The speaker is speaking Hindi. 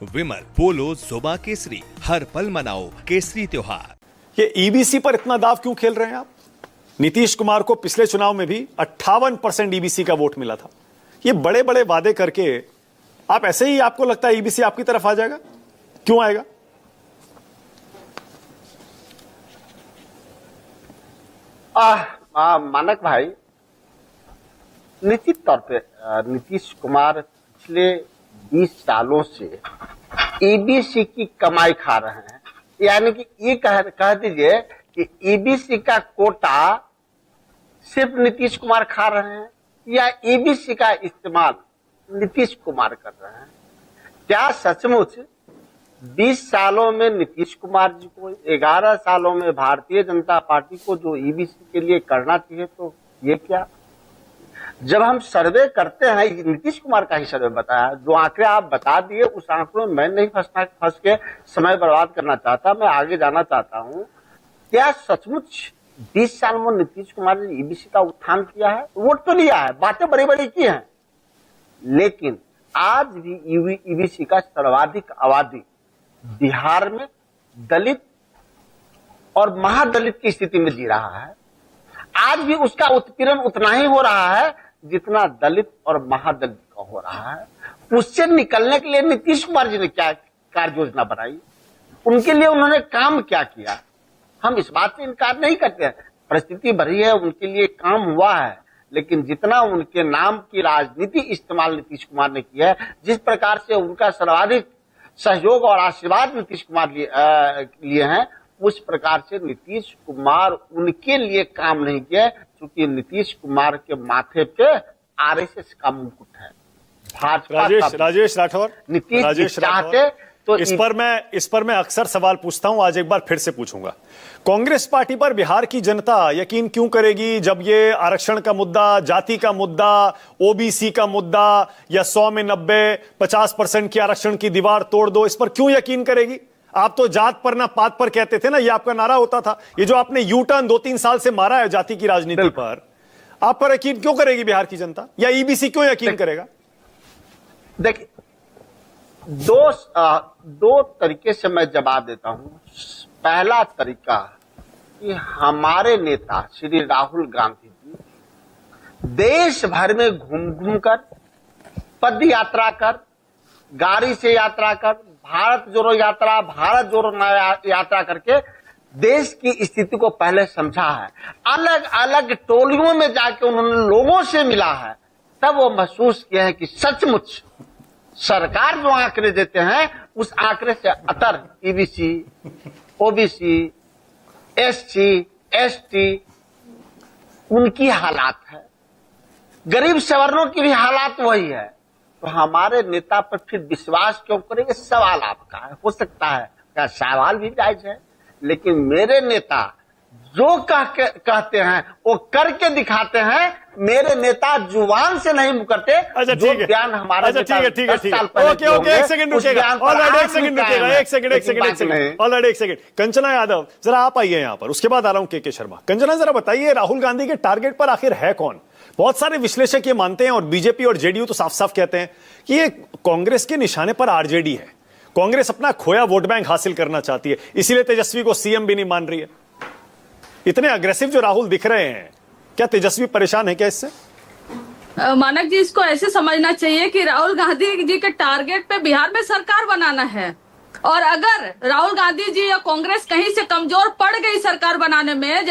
विमल, पोलो, जोबा केसरी, हर पल मनाओ केसरी त्योहार। ये ईबीसी पर इतना दाव क्यों खेल रहे हैं आप? नीतीश कुमार को पिछले चुनाव में भी 58% ईबीसी का वोट मिला था। ये बड़े बड़े वादे करके आप ऐसे ही, आपको लगता है ईबीसी आपकी तरफ आ जाएगा? क्यों आएगा? मानक भाई, निश्चित तौर पे नीतीश कुमार पिछले 20 सालों से ईबीसी की कमाई खा रहे हैं। यानी कि ये कह दीजिए कि ईबीसी का कोटा सिर्फ नीतीश कुमार खा रहे हैं या ईबीसी का इस्तेमाल नीतीश कुमार कर रहे हैं। क्या सचमुच 20 सालों में नीतीश कुमार जी को, 11 सालों में भारतीय जनता पार्टी को जो ईबीसी के लिए करना चाहिए, तो ये क्या? जब हम सर्वे करते हैं, नीतीश कुमार का ही सर्वे बताया, जो आंकड़े आप बता दिए उस आंकड़ों में मैं नहीं फंस के समय बर्बाद करना चाहता, मैं आगे जाना चाहता हूं। क्या सचमुच 20 साल में नीतीश कुमार ने ईबीसी का उत्थान किया है? वोट तो लिया है, बातें बड़ी बड़ी की हैं, लेकिन आज भी ईबीसी का सर्वाधिक आबादी बिहार में दलित और महादलित की स्थिति में जी रहा है। आज भी उसका उत्पीड़न उतना ही हो रहा है जितना दलित और महादलित का हो रहा है। उससे निकलने के लिए नीतीश कुमार जी ने क्या कार्य योजना बनाई, उनके लिए उन्होंने काम क्या किया? हम इस बात से इनकार नहीं करते हैं, परिस्थिति बढ़ी है, उनके लिए काम हुआ है, लेकिन जितना उनके नाम की राजनीति इस्तेमाल नीतीश कुमार ने किया है, जिस प्रकार से उनका सर्वाधिक सहयोग और आशीर्वाद नीतीश कुमार लिए हैं, उस प्रकार से नीतीश कुमार उनके लिए काम नहीं किया, क्योंकि नीतीश कुमार के माथे पे आरएसएस का मुकुट है, भाजपा राजेश राठौर, नीतीश चाहते तो इस पर मैं अक्सर सवाल पूछता हूं, आज एक बार फिर से पूछूंगा। कांग्रेस पार्टी पर बिहार की जनता यकीन क्यों करेगी जब ये आरक्षण का मुद्दा, जाति का मुद्दा, ओबीसी का मुद्दा, या 100 में 90, 50% की आरक्षण की दीवार तोड़ दो, इस पर क्यों यकीन करेगी? आप तो जात पर ना पात पर कहते थे ना, ये आपका नारा होता था। ये जो आपने यू टर्न 2-3 साल से मारा है जाति की राजनीति पर, आप पर यकीन क्यों करेगी बिहार की जनता, या ईबीसी क्यों यकीन करेगा? देखिए, दो तरीके से मैं जवाब देता हूं। पहला तरीका कि हमारे नेता श्री राहुल गांधी जी देश भर में घूम घूम कर, पद यात्रा कर, गाड़ी से यात्रा कर, भारत जोड़ो यात्रा, भारत जोड़ो यात्रा करके देश की स्थिति को पहले समझा है। अलग अलग टोलियों में जाके उन्होंने लोगों से मिला है, तब वो महसूस किया है कि सचमुच सरकार जो आंकड़े देते हैं उस आंकड़े से अतर ईबीसी, ओबीसी, एससी, एसटी उनकी हालात है, गरीब सवर्णों की भी हालात वही है। तो हमारे नेता पर फिर विश्वास क्यों करेंगे? सवाल आपका है, हो सकता है, क्या सवाल भी जायज है, लेकिन मेरे नेता जो कहते हैं वो करके दिखाते हैं। मेरे नेता जुबान से नहीं मुकरते। अच्छा, जो बयान हमारे ठीक है, ओके, एक सेकंड रुकेगा, ऑलरेडी एक सेकंड। कंचना यादव, जरा आप आइए यहां पर, उसके बाद आ रहा हूं के शर्मा। कंचना, जरा बताइए, राहुल गांधी के टारगेट पर आखिर है कौन? बहुत सारे विश्लेषक ये मानते हैं, और बीजेपी और जेडीयू तो साफ साफ कहते हैं कि ये कांग्रेस के निशाने पर आरजेडी है। कांग्रेस अपना खोया वोट बैंक हासिल करना चाहती है, इसीलिए तेजस्वी को सीएम भी नहीं मान रही है। इतने अग्रेसिव जो राहुल दिख रहे हैं, क्या तेजस्वी परेशान है क्या इससे? मानक जी, इसको ऐसे समझना चाहिए कि राहुल गांधी जी के टारगेट पे बिहार में सरकार बनाना है, और अगर राहुल गांधी जी या कांग्रेस कहीं से कमजोर पड़ गई सरकार बनाने में,